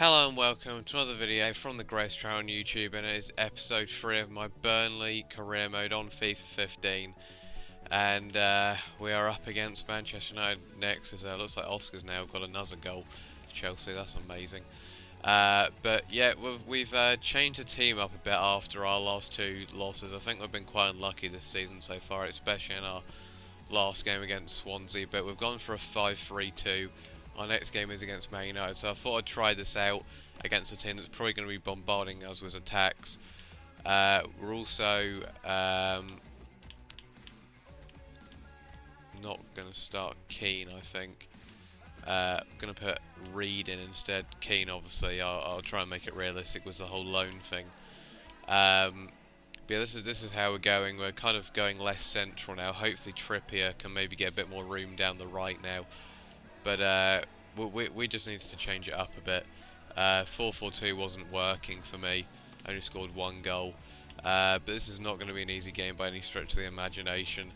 Hello and welcome to another video from the Grace Trail on YouTube, and it is episode 3 of my Burnley career mode on FIFA 15. And we are up against Manchester United next, as looks like Oscar's now got another goal for Chelsea. That's amazing. But yeah, we've changed the team up a bit after our last two losses. I think we've been quite unlucky this season so far, especially in our last game against Swansea. But we've gone for a 5-3-2. Our next game is against Man United, so I thought I'd try this out against a team that's probably going to be bombarding us with attacks. We're also not going to start Keane, I think. Going to put Reed in instead. Keane, obviously, I'll try and make it realistic with the whole loan thing. But yeah, this is how we're going. We're kind of going less central now. Hopefully Trippier can maybe get a bit more room down the right now. But we just needed to change it up a bit. 4-4-2 wasn't working for me. I only scored one goal. But this is not going to be an easy game by any stretch of the imagination.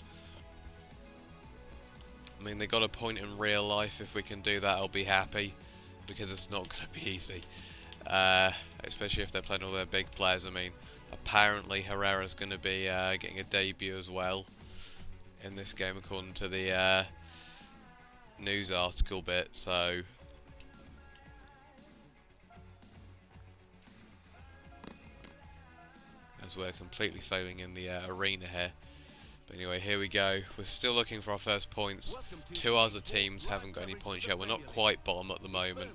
I mean, they got a point in real life. If we can do that, I'll be happy. Because it's not going to be easy. Especially if they're playing all their big players. I mean, apparently Herrera's going to be getting a debut as well in this game, according to the news article bit. So as we're completely failing in the arena here. But anyway, here we go. We're still looking for our first points. Two other teams haven't got any points yet. We're not quite bottom at the moment.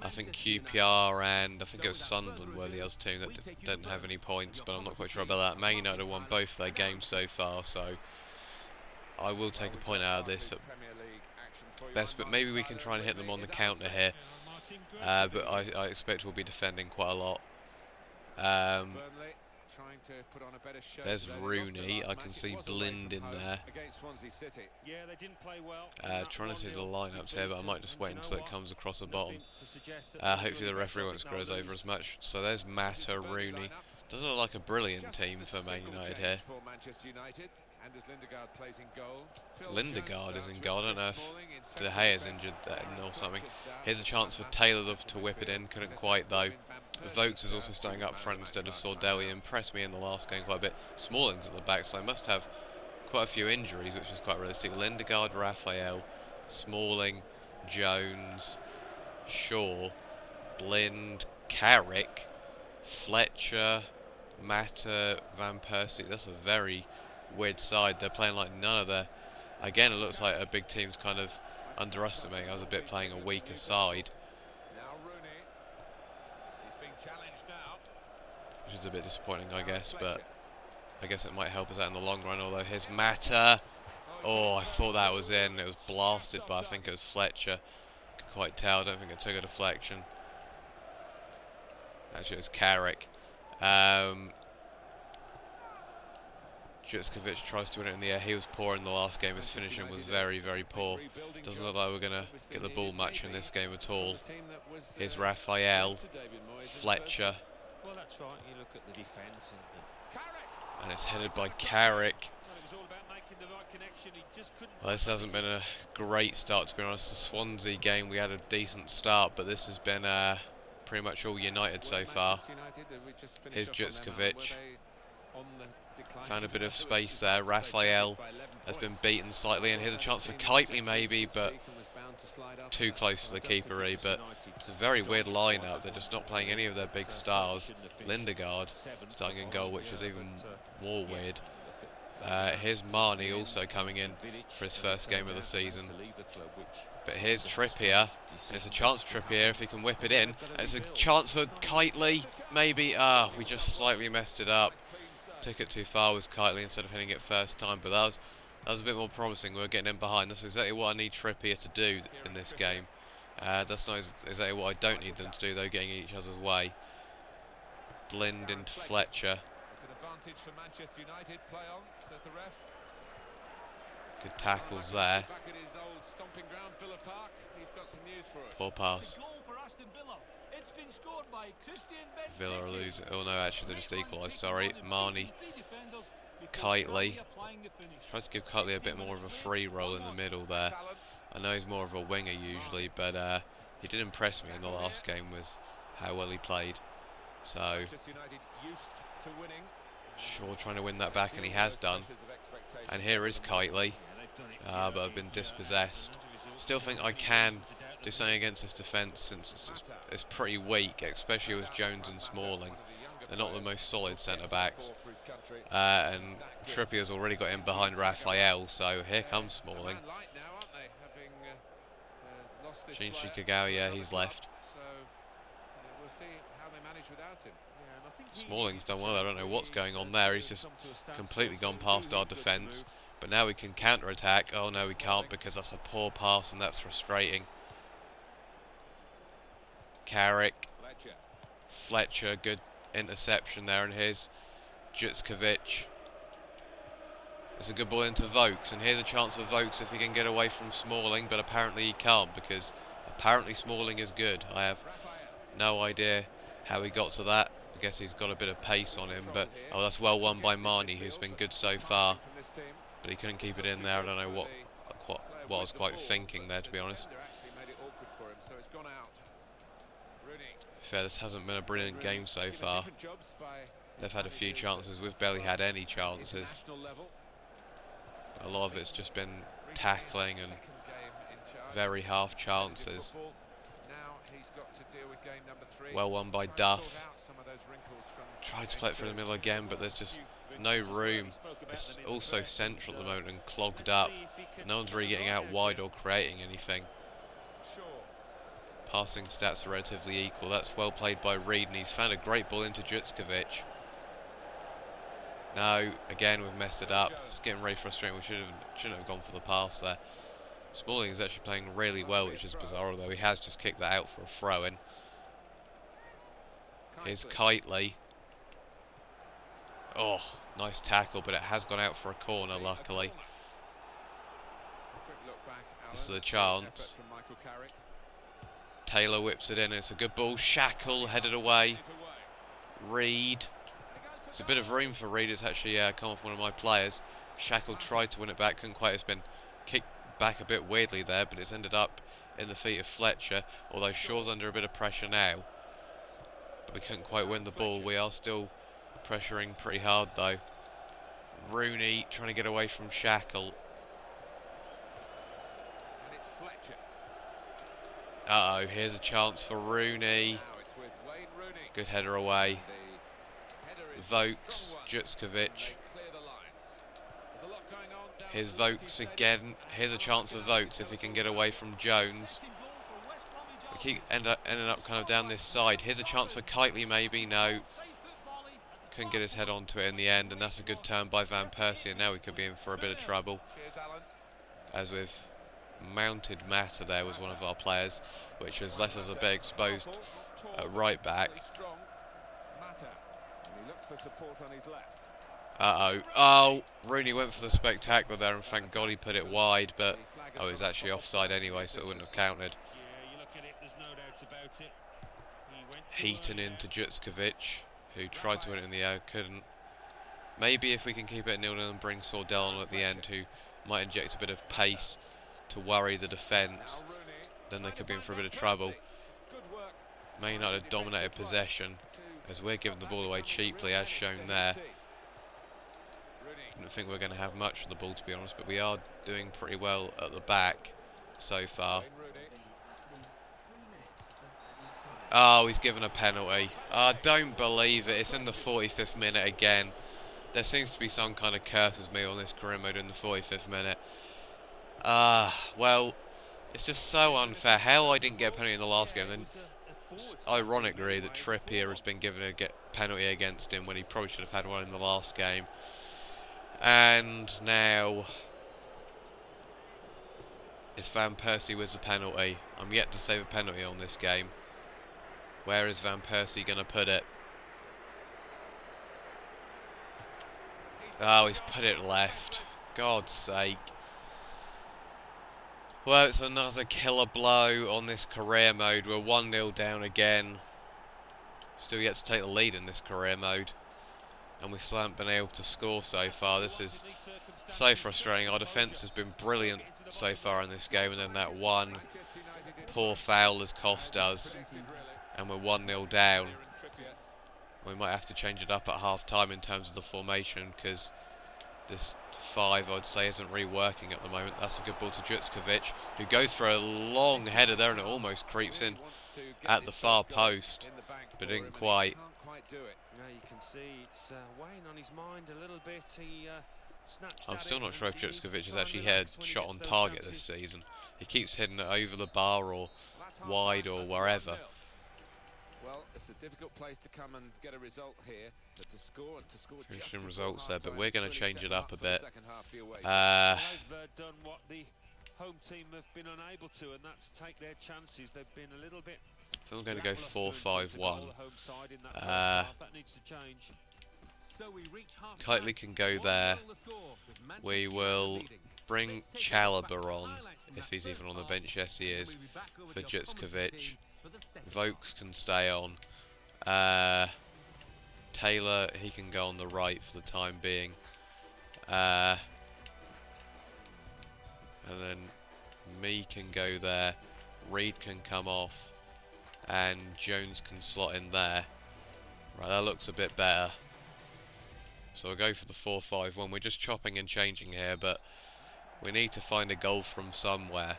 I think QPR and I think it was Sunderland were the other team that didn't have any points, but I'm not quite sure about that. Man United have won both their games so far, so I will take a point out of this at best, but maybe we can try and hit them on the counter here. But I expect we'll be defending quite a lot. There's Rooney. I can see Blind in there. Trying to see the lineups here, but I might just wait until it comes across the bottom. Hopefully the referee won't screw us over as much. So there's Mata, Rooney. Doesn't look like a brilliant team for Man United here. Lindegaard is in goal. I don't know if De Gea is injured then or something. Here's a chance for Taylor to whip it in. Couldn't quite though. Vokes is also starting up front instead of Sordell. He impressed me in the last game quite a bit. Smalling's at the back, so I must have quite a few injuries, which is quite realistic. Lindegaard, Raphael, Smalling, Jones, Shaw, Blind, Carrick, Fletcher, Mata, Van Persie. That's a very weird side. They're playing like none of their... Again, it looks like a big team's kind of underestimating. I was a bit playing a weaker side, which is a bit disappointing, I guess, but I guess it might help us out in the long run. Although here's Mata. Oh, I thought that was in. It was blasted, but I think it was Fletcher. Could quite tell. I don't think it took a deflection. Actually, it was Carrick. Gaalacticos tries to win it in the air. He was poor in the last game. His finishing was very, very poor. Doesn't look like we're going to get the ball much in this game at all. Here's Raphael, Fletcher. And it's headed by Carrick. Well, this hasn't been a great start, to be honest. The Swansea game, we had a decent start, but this has been pretty much all United so far. Here's Gaalacticos. Found a bit of space there. Raphael has been beaten slightly, and here's a chance for Kitely maybe, but too close to the keeper. But it's a very weird lineup. They're just not playing any of their big stars. Lindegaard starting in goal, which is even more weird. Here's Marnie also coming in for his first game of the season. But here's Trippier. And it's a chance for Trippier if he can whip it in. And it's a chance for Kitely, maybe. We just slightly messed it up. Took it too far with Kitely instead of hitting it first time, but that was a bit more promising. We were getting in behind. That's exactly what I need Trippier to do in this game. That's not exactly what I don't need them to do, though, getting in each other's way. Blind into Fletcher. Good tackles there. Poor pass. Villa are losing. Oh no, actually they just equalised. Sorry, Marnie, Kitely. Tries to give Kitely a bit more of a free role in the middle there. I know he's more of a winger usually, but he did impress me in the last game with how well he played. So, Shaw trying to win that back, and he has done. And here is Kitely, but I've been dispossessed. Still think I can do something against this defence, since it's pretty weak, especially with Jones and Smalling. They're not the most solid centre-backs. And Trippier's already got in behind Raphael, so here comes Smalling. Shinji Kagawa, yeah, he's left. Smalling's done well. I don't know what's going on there. He's just completely gone past our defence. But now we can counter-attack. Oh no, we can't, because that's a poor pass and that's frustrating. Carrick. Fletcher, good interception there, and here's Jutskovic. It's a good ball into Vokes, and here's a chance for Vokes if he can get away from Smalling, but apparently he can't, because apparently Smalling is good. I have no idea how he got to that. I guess he's got a bit of pace on him, but oh, that's well won by Marnie, who's been good so far, but he couldn't keep it in there. I don't know what I was quite thinking there, to be honest. Fair, this hasn't been a brilliant game so far. They've had a few chances, we've barely had any chances. A lot of it's just been tackling and very half chances. Well won by Duff. Tried to play it through the middle again, but there's just no room. It's also central at the moment and clogged up. No one's really getting out wide or creating anything. Passing stats are relatively equal. That's well played by Reed, and he's found a great ball into Jutskovic. No, again we've messed it up. It's getting really frustrating. We shouldn't have gone for the pass there. Smalling is actually playing really well, which is bizarre, although he has just kicked that out for a throw-in. Here's Kitely. Oh, nice tackle, but it has gone out for a corner, luckily. This is a chance. Taylor whips it in. It's a good ball. Shackle headed away. Reed. There's a bit of room for Reed. It's actually come off one of my players. Shackle tried to win it back. Couldn't quite. It's been kicked back a bit weirdly there, but it's ended up in the feet of Fletcher. Although Shaw's under a bit of pressure now. But we couldn't quite win the ball. We are still pressuring pretty hard though. Rooney trying to get away from Shackle. Uh-oh, here's a chance for Rooney. Good header away. Vokes, Jutskovic. Here's Vokes again. Here's a chance for Vokes if he can get away from Jones. We keep ending up kind of down this side. Here's a chance for Kitely maybe. No. Couldn't get his head onto it in the end, and that's a good turn by Van Persie, and now we could be in for a bit of trouble. As with Mounted Matter, there was one of our players, which has left us a bit exposed at right back. Uh-oh. Oh, Rooney went for the spectacular there, and thank God he put it wide, but oh, it was actually offside anyway, so it wouldn't have counted. Heaton into Jutskovic, who tried to win it in the air, couldn't. Maybe if we can keep it at 0-0 and bring Sordell on at the end, who might inject a bit of pace to worry the defence, then they could be in for a bit of trouble. Man United dominated possession, as we're giving the ball away cheaply, as shown there. I don't think we're going to have much of the ball, to be honest, but we are doing pretty well at the back so far. Oh, he's given a penalty. I don't believe it. It's in the 45th minute again. There seems to be some kind of curse with me on this career mode in the 45th minute. Well, it's just so unfair. How I didn't get a penalty in the last game, then ironically that Trippier has been given a penalty against him when he probably should have had one in the last game. And now it's Van Persie with the penalty. I'm yet to save a penalty on this game. Where is Van Persie going to put it? Oh, he's put it left. God's sake. Well, it's another killer blow on this career mode. We're 1-0 down again. Still yet to take the lead in this career mode. and we still haven't been able to score so far. This is so frustrating. Our defence has been brilliant so far in this game, and then that one poor foul has cost us, and we're 1-0 down. We might have to change it up at half-time in terms of the formation, because this 5, I'd say, isn't really working at the moment. That's a good ball to Gaalacticos, who goes for a long header there, and it almost creeps in at the far post, but didn't quite. I'm still not sure if Gaalacticos has actually had shot on target this season. He keeps hitting it over the bar or wide or wherever. Well, it's a difficult place to come and get a result here, but to score interesting results there, but we're going to change it up a bit. They've done what the home team have been unable to, and that's take their chances. They've been a little bit. I think we're going to go 4-5-1. Kitely can go there. We will bring Chalobah on, if he's even on the bench. Yes, he is, for Gaalacticos. Vokes can stay on. Taylor, he can go on the right for the time being. And then me can go there. Reed can come off. And Jones can slot in there. Right, that looks a bit better. So we'll go for the 4-5-1. We're just chopping and changing here, but we need to find a goal from somewhere.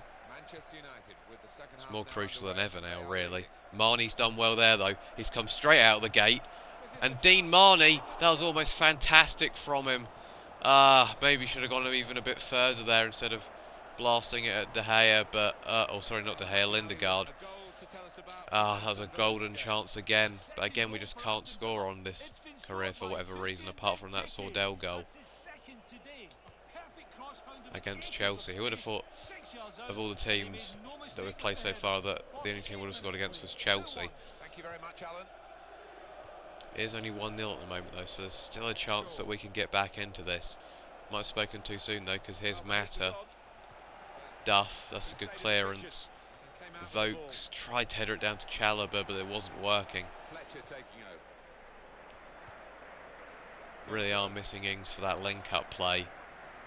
It's more crucial than ever now, really. Marnie's done well there, though. He's come straight out of the gate. And Dean Marnie, that was almost fantastic from him. Maybe should have gone even a bit further there instead of blasting it at De Gea, but... oh, sorry, not De Gea, Lindegaard. That was a golden chance again. But again, we just can't score on this career for whatever reason, apart from that Sordell goal against Chelsea. Who would have thought, of all the teams that we've played so far, that the only team we would have scored against was Chelsea? Thank you very much, Alan. It is only 1-0 at the moment, though, so there's still a chance that we can get back into this. Might have spoken too soon, though, because here's Mata. Duff, that's a good clearance. Vokes tried to header it down to Chalobah, but it wasn't working. Really are missing Ings for that link-up play.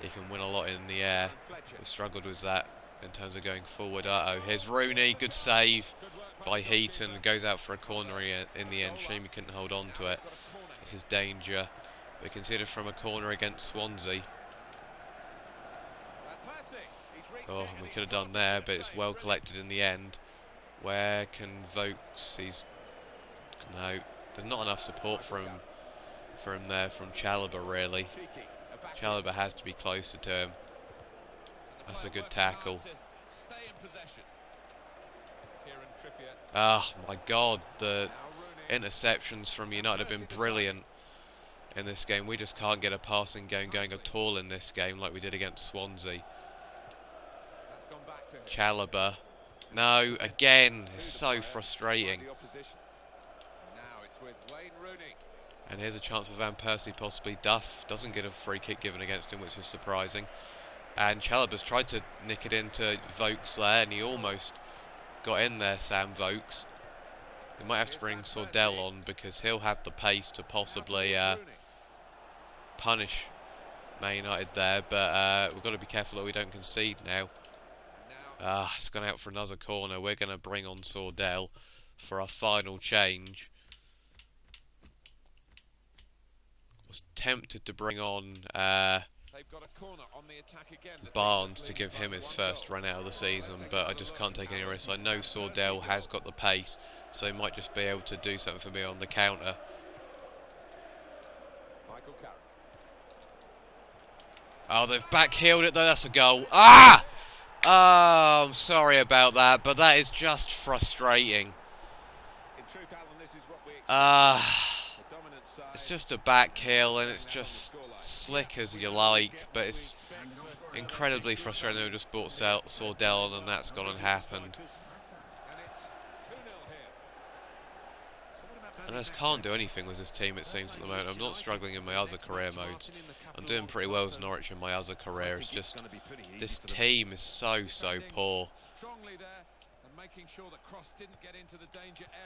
He can win a lot in the air. We struggled with that in terms of going forward. Uh-oh, here's Rooney, good save by Heaton. Goes out for a corner in the end. Shame he couldn't hold on to it. This is danger. We can see it from a corner against Swansea. Oh, we could have done there, but it's well collected in the end. Where can Vokes? No, there's not enough support from there, from Chalobah, really. Chalobah has to be closer to him. That's a good tackle. Oh my God, the interceptions from United have been brilliant in this game. We just can't get a passing game going at all in this game like we did against Swansea. Chalobah. No, again, it's so frustrating. And here's a chance for Van Persie, possibly. Duff doesn't get a free kick given against him, which is surprising. And Chalobah's tried to nick it into Vokes there, and he almost got in there, Sam Vokes. We might have to bring Sordell on, because he'll have the pace to possibly punish Man United there. But we've got to be careful that we don't concede now. It's gone out for another corner. We're going to bring on Sordell for our final change. Was tempted to bring on Barnes to give him his first run out of the season, but I just can't take any risks. I know Sordell has got the pace, so he might just be able to do something for me on the counter. Oh, they've backheeled it though. That's a goal. Ah! Oh, I'm sorry about that, but that is just frustrating. It's just a back heel, and it's just slick as you like, but it's incredibly frustrating. They just brought Sordell on, and that's gone and happened. And I just can't do anything with this team, it seems, at the moment. I'm not struggling in my other career modes. I'm doing pretty well with Norwich in my other career. It's just, this team is so poor.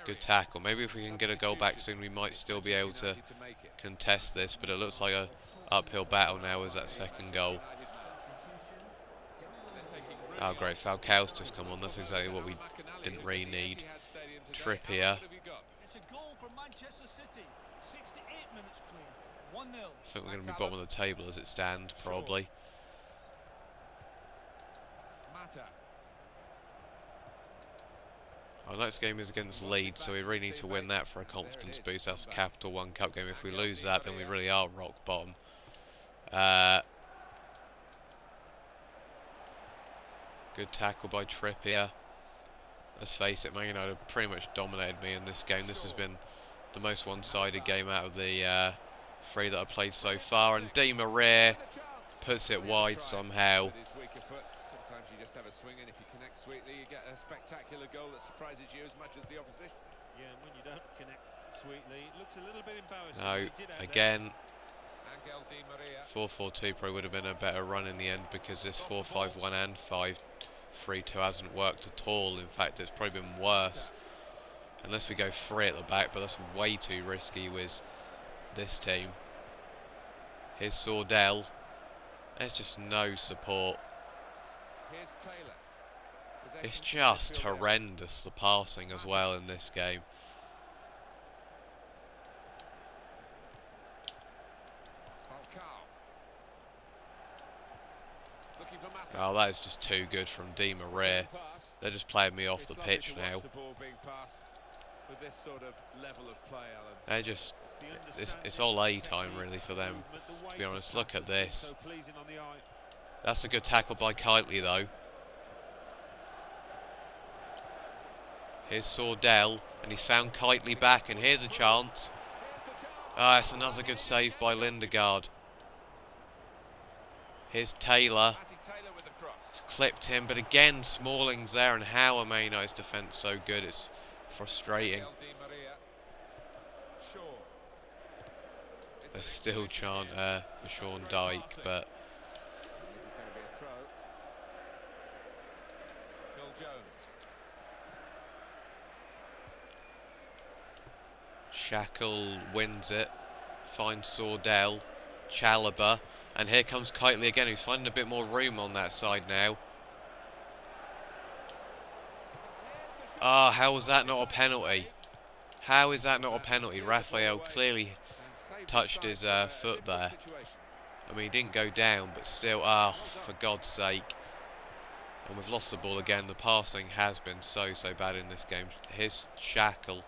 Good tackle. Maybe if we can get a goal back soon, we might still be able to contest this, but it looks like a uphill battle now as that second goal. Oh great, Falcao's just come on. That's exactly what we didn't really need. Trippier. I think we're going to be bottom of the table as it stands, probably. Our next game is against Leeds, so we really need to win that for a confidence boost. That's a Capital One Cup game. If we lose that, then we really are rock bottom. Good tackle by Trippier. Let's face it, Man United have pretty much dominated me in this game. This has been the most one-sided game out of the 3 that I've played so far. And Di Maria puts it wide somehow. Sometimes you just have a swing, and if you connect sweetly, you get a spectacular goal that surprises you as much as the opposition. Yeah, and when you don't connect sweetly, it looks a little bit embarrassing. No, again, 4-4-2 probably would have been a better run in the end, because this 4-5-1 and 5-3-2 hasn't worked at all. In fact, it's probably been worse. Unless we go 3 at the back, but that's way too risky with this team. Here's Sordell. There's just no support. It's just horrendous, the passing as well in this game. Oh, that is just too good from Di Maria. They're just playing me off the pitch now. They're just... It's all A time really for them, to be honest. Look at this. That's a good tackle by Kitely though. Here's Sordell, and he's found Kitely back, and here's a chance. Ah, it's another good save by Lindegaard. Here's Taylor. Clipped him, but again Smalling's there, and how are Man United's defence so good? It's frustrating. There's still chant for Sean Dyke, but Shackle wins it, finds Sordell, Chalobah, and here comes Kitely again, who's finding a bit more room on that side now. Ah, how was that not a penalty? How is that not a penalty? Raphael clearly touched his foot there. I mean, he didn't go down, but still, for God's sake. And we've lost the ball again. The passing has been so bad in this game. Here's Shackle.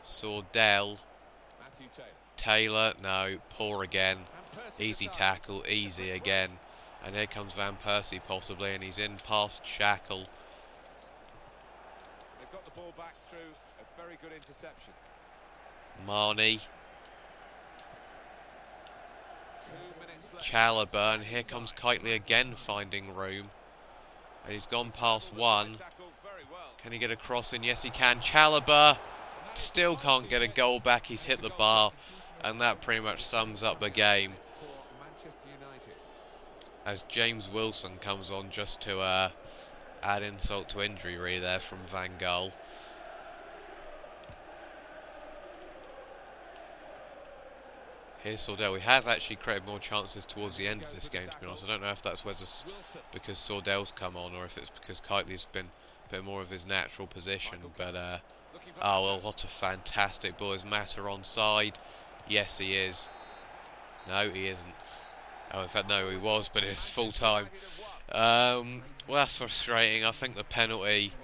Sordell. Taylor, no, poor again. Easy tackle, easy again. And here comes Van Persie possibly, and he's in past Shackle. They've got the ball back through a very good interception. Marnie. Chalobah, and here comes Kitely again finding room. And he's gone past one. Can he get a cross in? Yes, he can. Chalobah still can't get a goal back. He's hit the bar, and that pretty much sums up the game. As James Wilson comes on just to add insult to injury really there from Van Gaal. Here's Sordell. We have actually created more chances towards the end of this game, to be honest. I don't know if that's because Sordell's come on, or if it's because Kitely's been a bit more of his natural position. But, oh, well, what a fantastic ball. Is Mata onside? Yes, he is. No, he isn't. Oh, in fact, no, he was, but it's full time. Well, that's frustrating. I think the penalty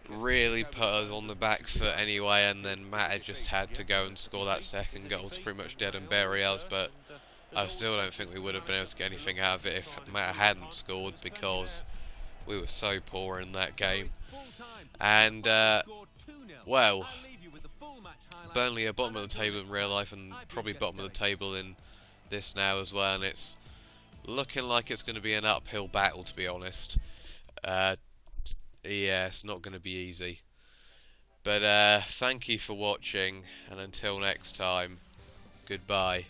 really put us on the back foot anyway, and then Mata just had to go and score that second goal to pretty much dead and bury us, but I still don't think we would have been able to get anything out of it if Mata hadn't scored, because we were so poor in that game. And, well, Burnley are bottom of the table in real life, and probably bottom of the table in this now as well, and it's looking like it's going to be an uphill battle, to be honest. Yeah, it's not going to be easy. But thank you for watching, and until next time, goodbye.